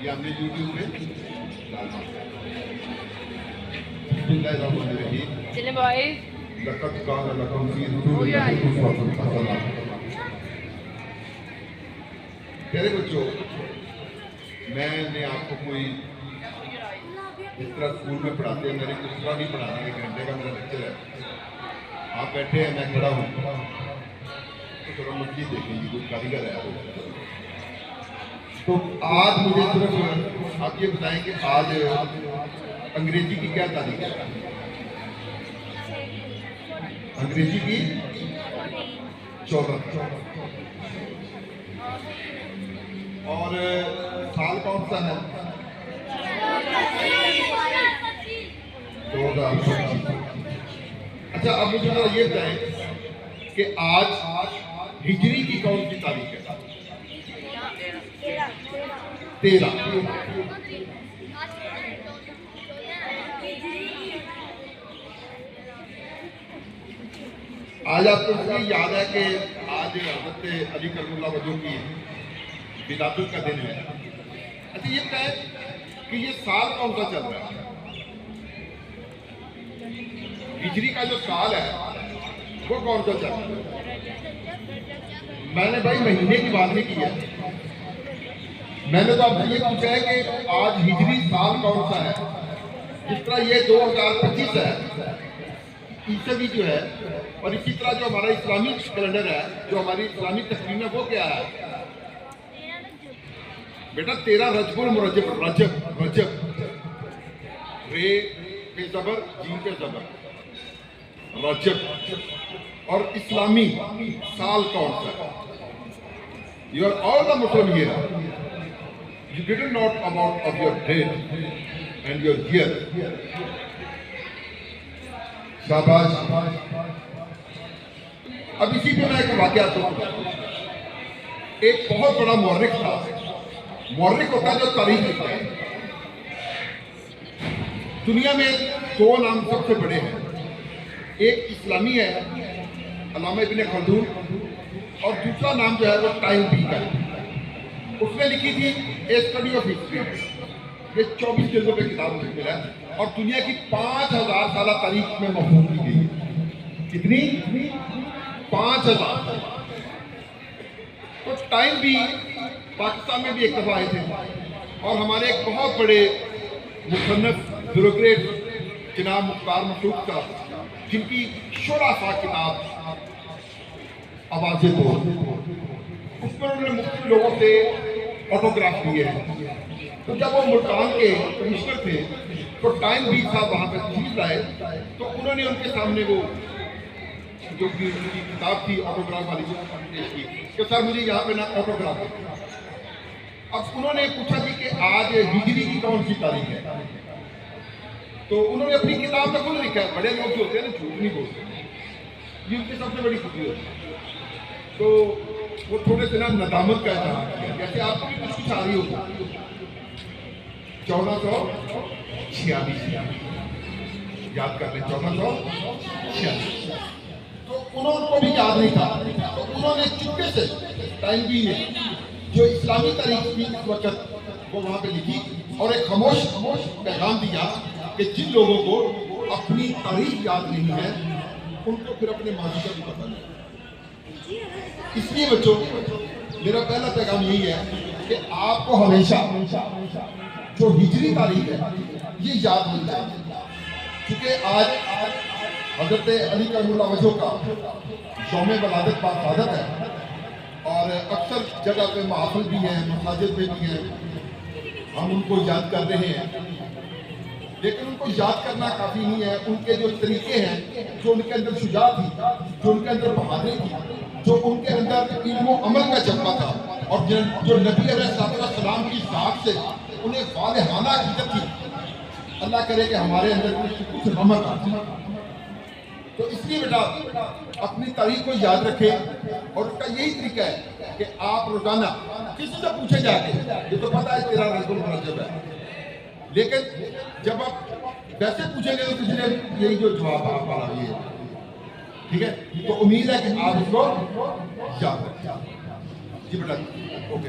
یہ ہم نے یوٹیوب پہ ڈالنا ہے۔ چلے بھائی لقد کان لکم فی رسول اللہ اسوۃ حسنہ۔ پیارے بچوں، میں نے آپ کو کوئی اس طرح اسکول میں پڑھاتے ہیں، میرے کو اس طرح نہیں پڑھانا، 1 گھنٹے کا میرا لیکچر ہے، آپ بیٹھے ہیں میں کھڑا ہوں، تو ذرا مسجد دیکھیں گے کوئی کاریگر ہے تو آج مجھے صرف آپ یہ بتائیں کہ آج انگریزی کی کیا تاریخ ہے؟ انگریزی کی 14 اور سال کون سا ہے؟ 2025۔ اچھا اب مجھے ذرا یہ بتائیں کہ آج ہجری کی کون سی تاریخ ہے؟ 13۔ آج آپ کو یہ یاد ہے کہ آج حضرت علی کرم اللہ وجہ کی ولادت کا دن ہے۔ اچھا یہ بتائیں کہ یہ سال کون سا چل رہا ہے؟ ہجری کا جو سال ہے وہ کون سا چل رہا ہے؟ میں نے بھائی مہینے کی بات نہیں کی ہے، میں نے تو آپ سے یہ پوچھا ہے کہ آج ہجری سال کون سا ہے؟ جس طرح یہ 2025 ہے عیسوی جو ہے، اور اسی طرح جو ہمارا اسلامی کیلنڈر ہے، جو ہماری اسلامی تقویم ہے، وہ کیا ہے بیٹا؟ 13 رجب المرجب، رجب رے پہ زبر، جیم پہ زبر، رجب۔ اور اسلامی سال کون سا ہے؟ You are all the Muslim here. You didn't know about of your date and your year. شاباش۔ اب اسی پہ میں ایک واقعہ تو ایک بہت بڑا مورخ تھا، مورخ ہوتا ہے جو تاریخ لکھتا ہے۔ دنیا میں 2 نام سب سے بڑے ہیں، ایک اسلامی ہے علامہ ابن خلدون، اور دوسرا نام جو ہے وہ ٹائم بی کا ہے۔ اس نے لکھی تھی اے اسٹڈی آف ہسٹری، یہ 24 جلدوں پہ کتاب مشکل ہے، اور دنیا کی 5000 سالہ تاریخ میں محفوظ کی گئی ہے۔ کتنی؟ 5000۔ تو ٹائم بھی پاکستان میں بھی ایک دفعہ آئے تھے، اور ہمارے ایک بہت بڑے مصنف بیوروکریٹ جناب مختار مشوق صاحب، جن کی شرافہ کتاب آواز دو، اس پر انہوں نے مختلف لوگوں سے آٹوگراف لیے ہیں۔ تو جب وہ ملتان کے کمشنر تھے تو ٹائم بھی صاحب وہاں پہ تشریف لائے، تو انہوں نے ان کے سامنے وہ جو ان کی کتاب تھی آٹوگراف والی پیش کی کہ سر مجھے یہاں پہ نا آٹوگراف ہے۔ اب انہوں نے پوچھا کہ آج ہجری کی کون سی تاریخ ہے؟ تو انہوں نے اپنی کتاب میں خود لکھا ہے، بڑے لوگ جو ہوتے ہیں نا جھوٹ نہیں بولتے، یہ ان کی سب سے بڑی خوبی ہوتی ہے۔ تو وہ تھوڑے سے نا ندامت کا اظہار کیا، جیسے آپ کو بھی کچھ آ رہی ہوگی۔ 1446 یاد کر لیں، 1446۔ تو انہوں کو بھی یاد نہیں تھا، تو انہوں نے چپکے سے ٹائم بھی نے جو اسلامی تاریخ کی اس وقت وہ وہاں پہ لکھی، اور ایک خاموش پیغام دیا کہ جن لوگوں کو اپنی تاریخ یاد نہیں ہے ان کو پھر اپنے ماضی کا بھی پتہ نہیں۔ اس لیے بچوں میرا پہلا پیغام یہی ہے کہ آپ کو ہمیشہ جو ہجری تاریخ ہے یہ یاد ہونی چاہیے، کیونکہ آج حضرت علی کرم اللہ وجہ کا یوم ولادت باقاعدت ہے، اور اکثر جگہ پہ محافل بھی ہیں، مساجد پہ بھی ہیں، ہم ان کو یاد کر رہے ہیں، لیکن ان کو یاد کرنا کافی نہیں ہے۔ ان کے جو طریقے ہیں، جو ان کے اندر شجاعت تھی، جو ان کے اندر بہادری تھی، جو ان کے اندر علم و عمل کا جذبہ تھا، اور جو نبی علیہ السلام کی ذات سے انہیں والہانہ عقیدت تھی، اللہ کرے کہ ہمارے اندر کچھ رمق آتی۔ تو اس لیے بیٹا اپنی تاریخ کو یاد رکھیں، اور اس کا یہی طریقہ ہے کہ آپ روزانہ کسی سے پوچھے جا کے، یہ تو پتہ ہے 13 رجب المرجب ہے، لیکن جب آپ ویسے پوچھیں گے تو کسی نے یہی جو جواب آپ والا یہ ہے، ٹھیک ہے؟ تو امید ہے کہ آپ اس کو یاد رکھیں۔ جی بیٹا اوکے